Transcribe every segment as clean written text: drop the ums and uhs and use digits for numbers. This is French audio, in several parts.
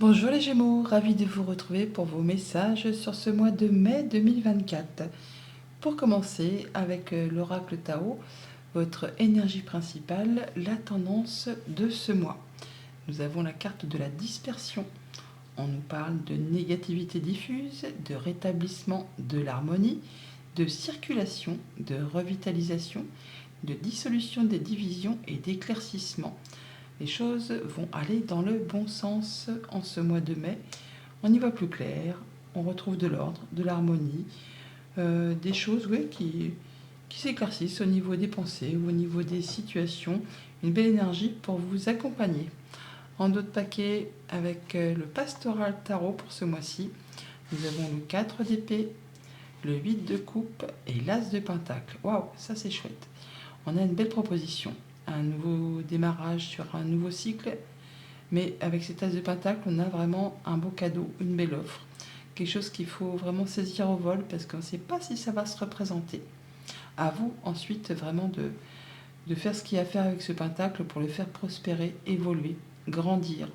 Bonjour les Gémeaux, ravi de vous retrouver pour vos messages sur ce mois de mai 2024. Pour commencer avec l'oracle Tao, votre énergie principale, la tendance de ce mois. Nous avons la carte de la dispersion. On nous parle de négativité diffuse, de rétablissement de l'harmonie, de circulation, de revitalisation, de dissolution des divisions et d'éclaircissement. Les choses vont aller dans le bon sens en ce mois de mai. On y voit plus clair, on retrouve de l'ordre, de l'harmonie, des choses qui s'éclaircissent au niveau des pensées ou au niveau des situations. Une belle énergie pour vous accompagner. En d'autres paquets, avec le pastoral tarot pour ce mois-ci, nous avons le 4 d'épée, le 8 de coupe et l'as de pentacle. Waouh, ça c'est chouette. On a une belle proposition, un nouveau démarrage sur un nouveau cycle, mais avec cet as de pentacle, on a vraiment un beau cadeau, une belle offre, quelque chose qu'il faut vraiment saisir au vol parce qu'on ne sait pas si ça va se représenter. À vous ensuite vraiment de faire ce qu'il y a à faire avec ce pentacle pour le faire prospérer, évoluer, grandir.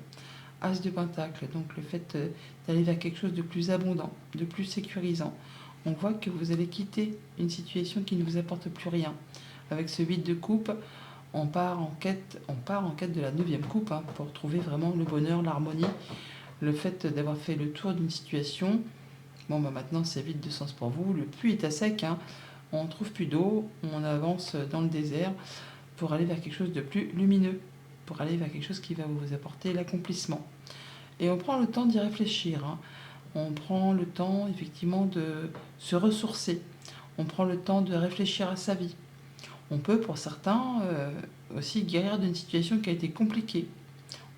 As de pentacle, donc le fait d'aller vers quelque chose de plus abondant, de plus sécurisant. On voit que vous allez quitter une situation qui ne vous apporte plus rien. Avec ce 8 de coupe, on part en quête de la 9e coupe pour trouver vraiment le bonheur, l'harmonie, le fait d'avoir fait le tour d'une situation. Bon, maintenant c'est vide de sens pour vous, le puits est à sec, on ne trouve plus d'eau, on avance dans le désert pour aller vers quelque chose de plus lumineux, pour aller vers quelque chose qui va vous apporter l'accomplissement. Et on prend le temps d'y réfléchir, on prend le temps effectivement de se ressourcer, on prend le temps de réfléchir à sa vie. On peut, pour certains, aussi guérir d'une situation qui a été compliquée.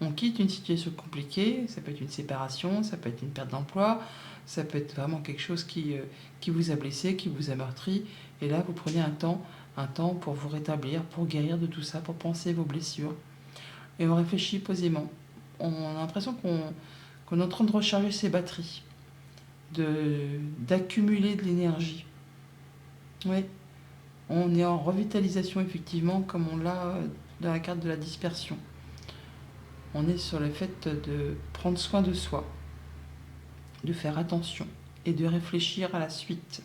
On quitte une situation compliquée, ça peut être une séparation, ça peut être une perte d'emploi, ça peut être vraiment quelque chose qui vous a blessé, qui vous a meurtri. Et là, vous prenez un temps pour vous rétablir, pour guérir de tout ça, pour penser vos blessures. Et on réfléchit posément. On a l'impression qu'on est en train de recharger ses batteries, d'accumuler de l'énergie. Oui. On est en revitalisation, effectivement, comme on l'a dans la carte de la dispersion. On est sur le fait de prendre soin de soi, de faire attention et de réfléchir à la suite,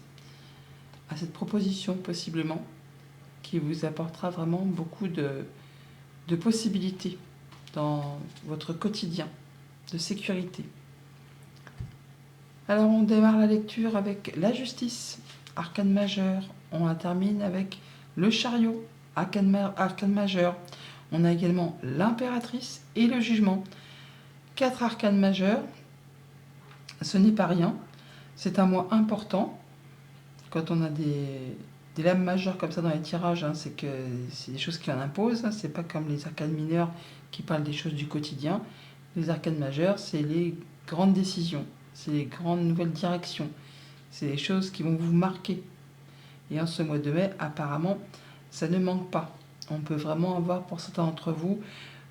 à cette proposition possiblement, qui vous apportera vraiment beaucoup de possibilités dans votre quotidien, de sécurité. Alors on démarre la lecture avec la justice, arcane majeur. On la termine avec le chariot, arcane majeur. On a également l'impératrice et le jugement. 4 arcanes majeurs, ce n'est pas rien. C'est un mois important. Quand on a des lames majeures comme ça dans les tirages, c'est que c'est des choses qui en imposent. C'est pas comme les arcanes mineures qui parlent des choses du quotidien. Les arcanes majeures, c'est les grandes décisions, c'est les grandes nouvelles directions. C'est les choses qui vont vous marquer. Et en ce mois de mai, apparemment, ça ne manque pas. On peut vraiment avoir, pour certains d'entre vous,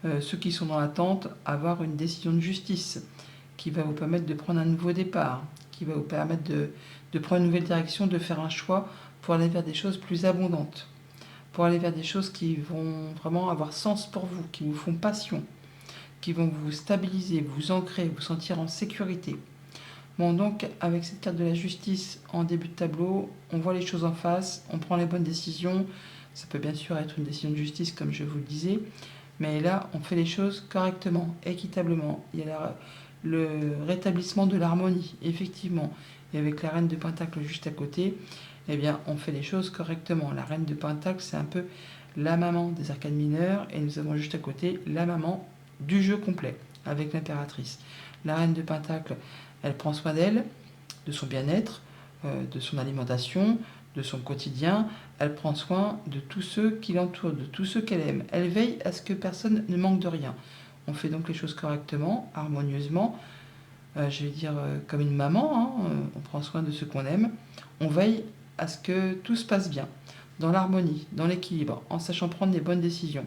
ceux qui sont dans l'attente, avoir une décision de justice qui va vous permettre de prendre un nouveau départ, qui va vous permettre de prendre une nouvelle direction, de faire un choix pour aller vers des choses plus abondantes, pour aller vers des choses qui vont vraiment avoir sens pour vous, qui vous font passion, qui vont vous stabiliser, vous ancrer, vous sentir en sécurité. Bon, donc, avec cette carte de la justice en début de tableau, on voit les choses en face, on prend les bonnes décisions. Ça peut bien sûr être une décision de justice, comme je vous le disais, mais là, on fait les choses correctement, équitablement. Il y a le rétablissement de l'harmonie, effectivement. Et avec la reine de Pentacle juste à côté, eh bien, on fait les choses correctement. La reine de Pentacle, c'est un peu la maman des arcanes mineures, et nous avons juste à côté la maman du jeu complet, avec l'impératrice. La reine de Pentacle, elle prend soin d'elle, de son bien-être, de son alimentation, de son quotidien. Elle prend soin de tous ceux qui l'entourent, de tous ceux qu'elle aime. Elle veille à ce que personne ne manque de rien. On fait donc les choses correctement, harmonieusement, je vais dire comme une maman, on prend soin de ceux qu'on aime. On veille à ce que tout se passe bien, dans l'harmonie, dans l'équilibre, en sachant prendre les bonnes décisions.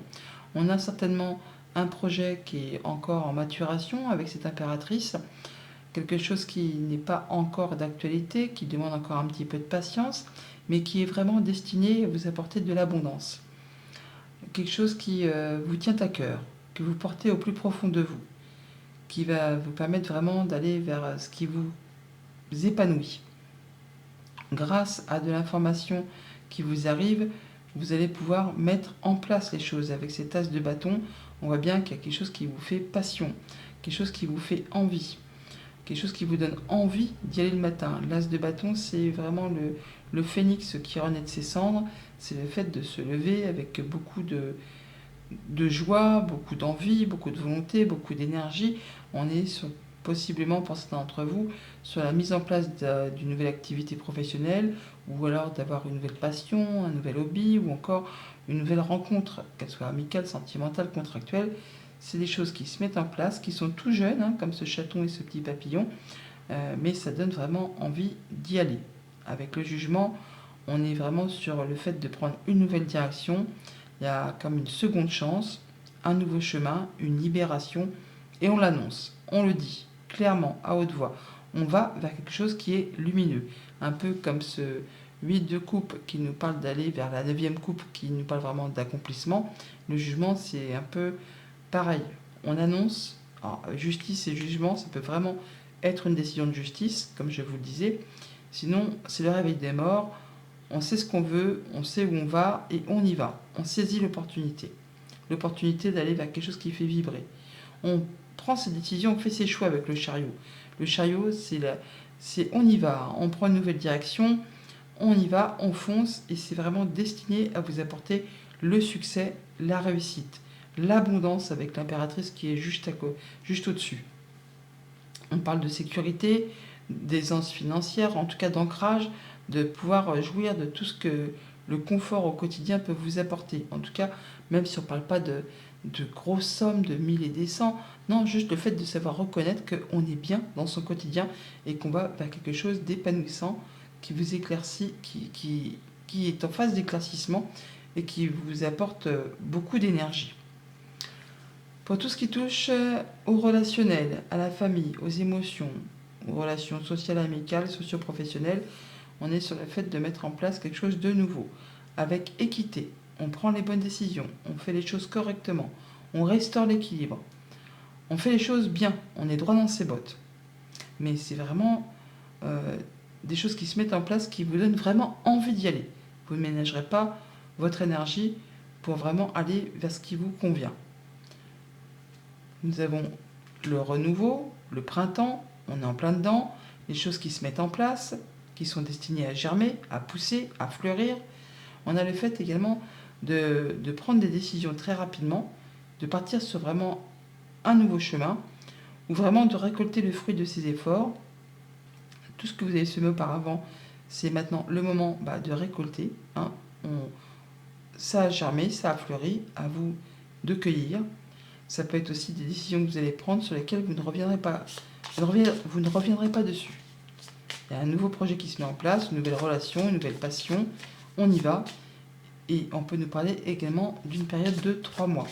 On a certainement un projet qui est encore en maturation avec cette impératrice, quelque chose qui n'est pas encore d'actualité, qui demande encore un petit peu de patience, mais qui est vraiment destiné à vous apporter de l'abondance. Quelque chose qui vous tient à cœur, que vous portez au plus profond de vous, qui va vous permettre vraiment d'aller vers ce qui vous épanouit. Grâce à de l'information qui vous arrive, vous allez pouvoir mettre en place les choses. Avec cet as de bâton, on voit bien qu'il y a quelque chose qui vous fait passion, quelque chose qui vous fait envie, quelque chose qui vous donne envie d'y aller le matin. L'as de bâton, c'est vraiment le phénix qui renaît de ses cendres. C'est le fait de se lever avec beaucoup de joie, beaucoup d'envie, beaucoup de volonté, beaucoup d'énergie. On est possiblement, pour certains d'entre vous, sur la mise en place d'une nouvelle activité professionnelle, ou alors d'avoir une nouvelle passion, un nouvel hobby, ou encore une nouvelle rencontre, qu'elle soit amicale, sentimentale, contractuelle. C'est des choses qui se mettent en place, qui sont tout jeunes, hein, comme ce chaton et ce petit papillon, mais ça donne vraiment envie d'y aller. Avec le jugement, on est vraiment sur le fait de prendre une nouvelle direction. Il y a comme une seconde chance, un nouveau chemin, une libération, et on l'annonce, on le dit clairement, à haute voix. On va vers quelque chose qui est lumineux, un peu comme ce 8 de coupe qui nous parle d'aller vers la 9e coupe, qui nous parle vraiment d'accomplissement. Le jugement, c'est un peu pareil. On annonce, alors, justice et jugement, ça peut vraiment être une décision de justice, comme je vous le disais. Sinon, c'est le réveil des morts. On sait ce qu'on veut, on sait où on va et on y va. On saisit l'opportunité. L'opportunité d'aller vers quelque chose qui fait vibrer. On prend ses décisions, on fait ses choix avec le chariot. Le chariot, c'est on y va, on prend une nouvelle direction, on y va, on fonce, et c'est vraiment destiné à vous apporter le succès, la réussite, l'abondance avec l'impératrice qui est juste au-dessus. On parle de sécurité, d'aisance financière, en tout cas d'ancrage, de pouvoir jouir de tout ce que le confort au quotidien peut vous apporter. En tout cas, même si on ne parle pas de grosses sommes, de 1000 et des cents, non, juste le fait de savoir reconnaître qu'on est bien dans son quotidien et qu'on va vers quelque chose d'épanouissant, qui vous éclaircit, qui est en phase d'éclaircissement et qui vous apporte beaucoup d'énergie. Pour tout ce qui touche au relationnel, à la famille, aux émotions, aux relations sociales, amicales, socio-professionnelles, on est sur le fait de mettre en place quelque chose de nouveau, avec équité. On prend les bonnes décisions, on fait les choses correctement, on restaure l'équilibre, on fait les choses bien, on est droit dans ses bottes. Mais c'est vraiment des choses qui se mettent en place qui vous donnent vraiment envie d'y aller. Vous ne ménagerez pas votre énergie pour vraiment aller vers ce qui vous convient. Nous avons le renouveau, le printemps, on est en plein dedans, les choses qui se mettent en place, qui sont destinées à germer, à pousser, à fleurir. On a le fait également de prendre des décisions très rapidement, de partir sur vraiment un nouveau chemin, ou vraiment de récolter le fruit de ses efforts. Tout ce que vous avez semé auparavant, c'est maintenant le moment de récolter. Hein. Ça a germé, ça a fleuri, à vous de cueillir. Ça peut être aussi des décisions que vous allez prendre sur lesquelles vous ne reviendrez pas, vous ne reviendrez pas dessus. Il y a un nouveau projet qui se met en place, une nouvelle relation, une nouvelle passion. On y va. Et on peut nous parler également d'une période de 3 mois.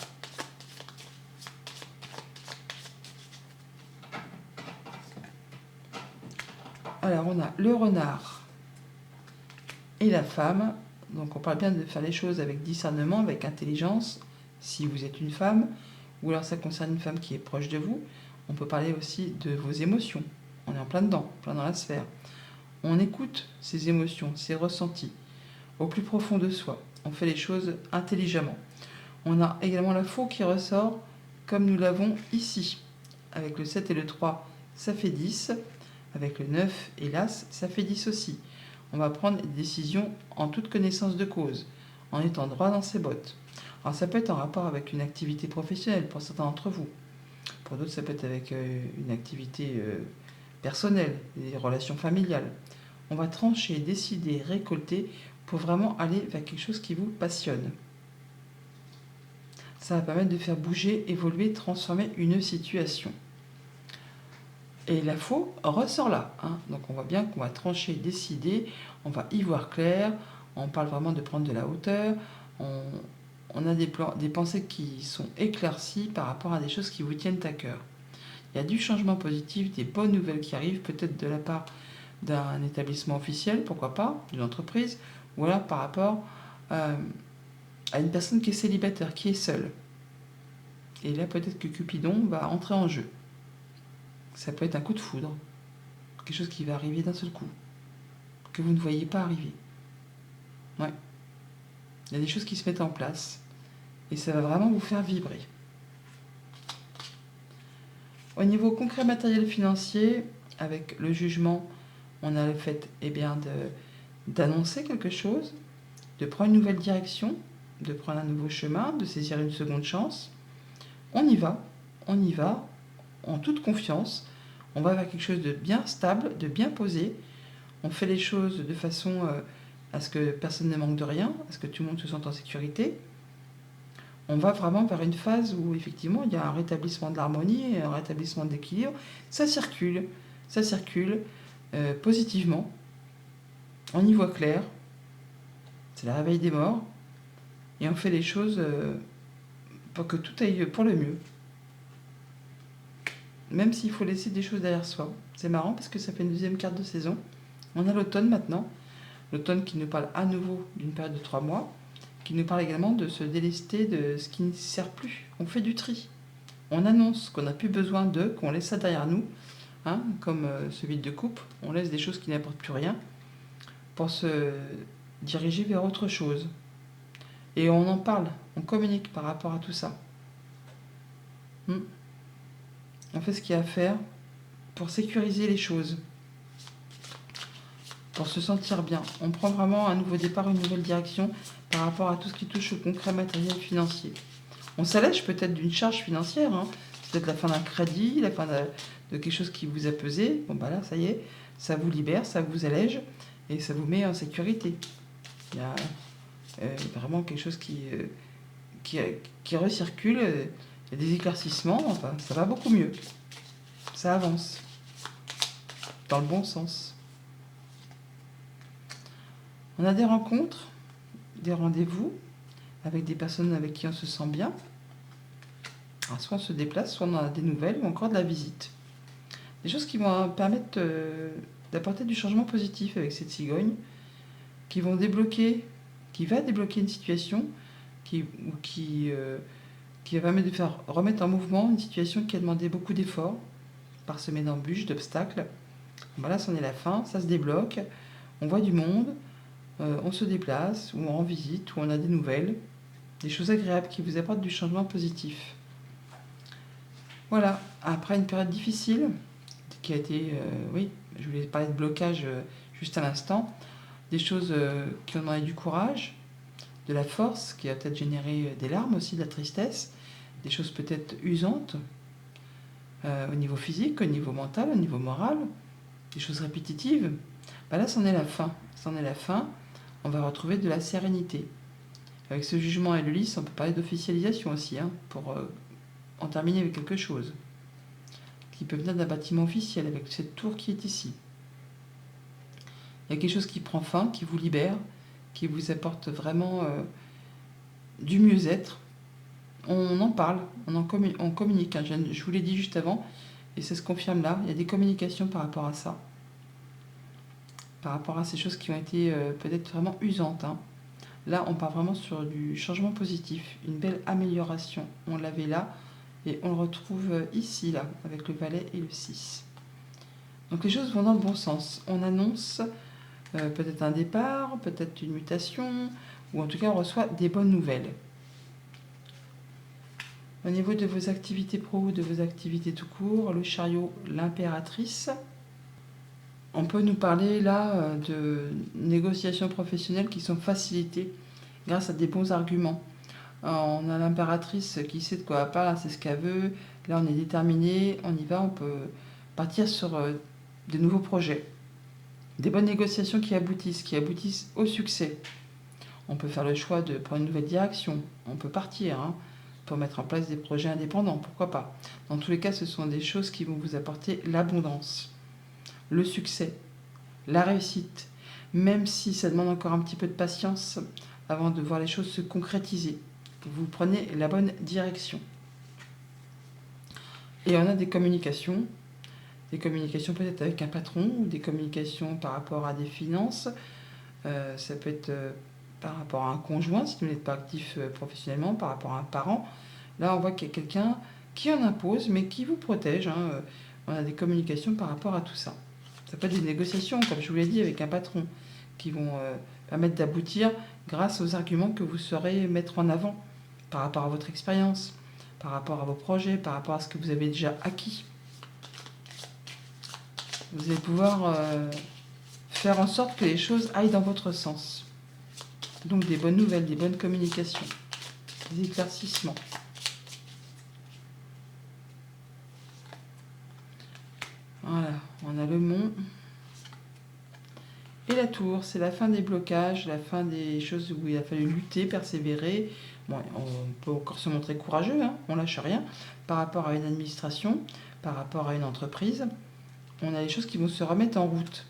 Alors, on a le renard et la femme. Donc, on parle bien de faire les choses avec discernement, avec intelligence, si vous êtes une femme, ou alors ça concerne une femme qui est proche de vous. On peut parler aussi de vos émotions. On est en plein dedans, plein dans la sphère. On écoute ses émotions, ses ressentis, au plus profond de soi. On fait les choses intelligemment. On a également la faux qui ressort, comme nous l'avons ici. Avec le 7 et le 3, ça fait 10. Avec le 9 et l'As, ça fait 10 aussi. On va prendre des décisions en toute connaissance de cause, en étant droit dans ses bottes. Alors ça peut être en rapport avec une activité professionnelle pour certains d'entre vous. Pour d'autres, ça peut être avec une activité personnelle, des relations familiales. On va trancher, décider, récolter pour vraiment aller vers quelque chose qui vous passionne. Ça va permettre de faire bouger, évoluer, transformer une situation. Et la faux ressort là. Hein. Donc on voit bien qu'on va trancher, décider, on va y voir clair, on parle vraiment de prendre de la hauteur, on a des pensées qui sont éclaircies par rapport à des choses qui vous tiennent à cœur. Il y a du changement positif, des bonnes nouvelles qui arrivent, peut-être de la part d'un établissement officiel, pourquoi pas, d'une entreprise, ou alors par rapport à une personne qui est célibataire, qui est seule. Et là, peut-être que Cupidon va entrer en jeu. Ça peut être un coup de foudre, quelque chose qui va arriver d'un seul coup, que vous ne voyez pas arriver. Ouais. Il y a des choses qui se mettent en place et ça va vraiment vous faire vibrer. Au niveau concret matériel financier, avec le jugement, on a le fait d'annoncer quelque chose, de prendre une nouvelle direction, de prendre un nouveau chemin, de saisir une seconde chance. On y va, en toute confiance. On va vers quelque chose de bien stable, de bien posé. On fait les choses de façon à ce que personne ne manque de rien, à ce que tout le monde se sente en sécurité. On va vraiment vers une phase où effectivement il y a un rétablissement de l'harmonie, un rétablissement de l'équilibre. Ça circule positivement. On y voit clair. C'est la réveil des morts. Et on fait les choses pour que tout aille pour le mieux. Même s'il faut laisser des choses derrière soi. C'est marrant parce que ça fait une deuxième carte de saison. On a l'automne maintenant. L'automne qui nous parle à nouveau d'une période de 3 mois, qui nous parle également de se délester de ce qui ne sert plus. On fait du tri. On annonce qu'on n'a plus besoin d'eux, qu'on laisse ça derrière nous, hein, comme ce vide de coupe. On laisse des choses qui n'apportent plus rien pour se diriger vers autre chose. Et on en parle, on communique par rapport à tout ça. On fait ce qu'il y a à faire pour sécuriser les choses, pour se sentir bien. On prend vraiment un nouveau départ, une nouvelle direction par rapport à tout ce qui touche au concret matériel financier. On s'allège peut-être d'une charge financière, hein. C'est peut-être la fin d'un crédit, la fin de quelque chose qui vous a pesé. Bon bah là, ça y est, ça vous libère, ça vous allège et ça vous met en sécurité. Il y a vraiment quelque chose qui recircule, il y a des éclaircissements, enfin ça va beaucoup mieux. Ça avance, dans le bon sens. On a des rencontres, des rendez-vous avec des personnes avec qui on se sent bien. Alors, soit on se déplace, soit on a des nouvelles ou encore de la visite. Des choses qui vont permettre d'apporter du changement positif avec cette cigogne, qui va débloquer une situation qui va permettre de faire remettre en mouvement une situation qui a demandé beaucoup d'efforts, parsemée d'embûches, d'obstacles. Voilà, c'en est la fin, ça se débloque, on voit du monde, on se déplace, ou on rend visite, ou on a des nouvelles, des choses agréables qui vous apportent du changement positif. Voilà, après une période difficile, qui a été, je voulais parler de blocage juste à l'instant, des choses qui ont demandé du courage, de la force, qui a peut-être généré des larmes aussi, de la tristesse, des choses peut-être usantes, au niveau physique, au niveau mental, au niveau moral, des choses répétitives. Bah là, c'en est la fin. On va retrouver de la sérénité. Avec ce jugement et le lys, on peut parler d'officialisation aussi, hein, pour en terminer avec quelque chose qui peut venir d'un bâtiment officiel, avec cette tour qui est ici. Il y a quelque chose qui prend fin, qui vous libère, qui vous apporte vraiment du mieux-être. On en parle, on communique. Hein. Je vous l'ai dit juste avant, et ça se confirme là. Il y a des communications par rapport à ça. Par rapport à ces choses qui ont été peut-être vraiment usantes. Hein. Là, on part vraiment sur du changement positif, une belle amélioration. On l'avait là, et on le retrouve ici, là, avec le valet et le 6. Donc les choses vont dans le bon sens. On annonce peut-être un départ, peut-être une mutation, ou en tout cas on reçoit des bonnes nouvelles. Au niveau de vos activités pro ou de vos activités tout court, le chariot, l'impératrice, on peut nous parler là de négociations professionnelles qui sont facilitées grâce à des bons arguments. On a l'impératrice qui sait de quoi elle parle, c'est ce qu'elle veut. Là on est déterminé, on y va, on peut partir sur de nouveaux projets. Des bonnes négociations qui aboutissent au succès. On peut faire le choix de prendre une nouvelle direction. On peut partir pour mettre en place des projets indépendants, pourquoi pas. Dans tous les cas, ce sont des choses qui vont vous apporter l'abondance, le succès, la réussite, même si ça demande encore un petit peu de patience avant de voir les choses se concrétiser. Vous prenez la bonne direction. Et on a des communications peut-être avec un patron, ou des communications par rapport à des finances. Ça peut être par rapport à un conjoint, si vous n'êtes pas actif professionnellement, par rapport à un parent. Là, on voit qu'il y a quelqu'un qui en impose, mais qui vous protège. on a des communications par rapport à tout ça. Ça peut être des négociations, comme je vous l'ai dit, avec un patron, qui vont permettre d'aboutir grâce aux arguments que vous saurez mettre en avant par rapport à votre expérience, par rapport à vos projets, par rapport à ce que vous avez déjà acquis. Vous allez pouvoir faire en sorte que les choses aillent dans votre sens. Donc des bonnes nouvelles, des bonnes communications, des éclaircissements. Voilà, on a le mont. Et la tour, c'est la fin des blocages, la fin des choses où il a fallu lutter, persévérer. Bon, on peut encore se montrer courageux, hein, on lâche rien, par rapport à une administration, par rapport à une entreprise. On a des choses qui vont se remettre en route.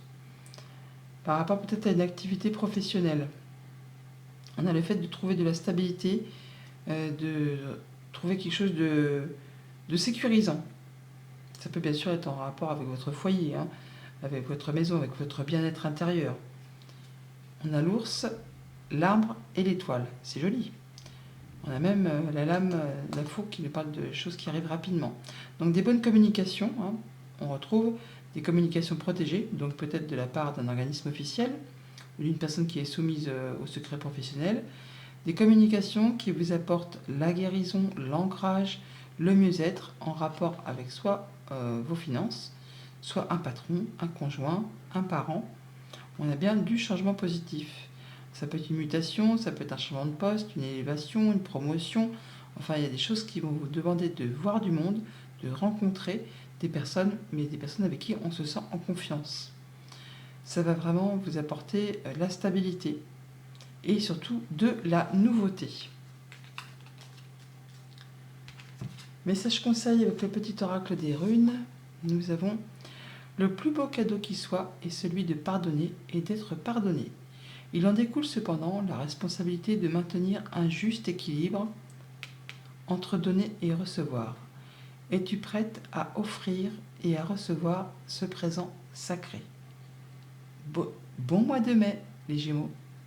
Par rapport peut-être à une activité professionnelle. On a le fait de trouver de la stabilité, de trouver quelque chose de sécurisant. Ça peut bien sûr être en rapport avec votre foyer, hein, avec votre maison, avec votre bien-être intérieur. On a l'ours, l'arbre et l'étoile. C'est joli. On a même la lame, la fouque qui nous parle de choses qui arrivent rapidement. Donc des bonnes communications. Hein. On retrouve des communications protégées, donc peut-être de la part d'un organisme officiel ou d'une personne qui est soumise au secret professionnel. Des communications qui vous apportent la guérison, l'ancrage, le mieux-être en rapport avec soit vos finances, soit un patron, un conjoint, un parent. On a bien du changement positif. Ça peut être une mutation, ça peut être un changement de poste, une élévation, une promotion. Enfin, il y a des choses qui vont vous demander de voir du monde, de rencontrer des personnes, mais des personnes avec qui on se sent en confiance. Ça va vraiment vous apporter la stabilité et surtout de la nouveauté. Message conseil avec le petit oracle des runes. Nous avons: le plus beau cadeau qui soit est celui de pardonner et d'être pardonné. Il en découle cependant la responsabilité de maintenir un juste équilibre entre donner et recevoir. Es-tu prête à offrir et à recevoir ce présent sacré? Bon mois de mai, les Gémeaux.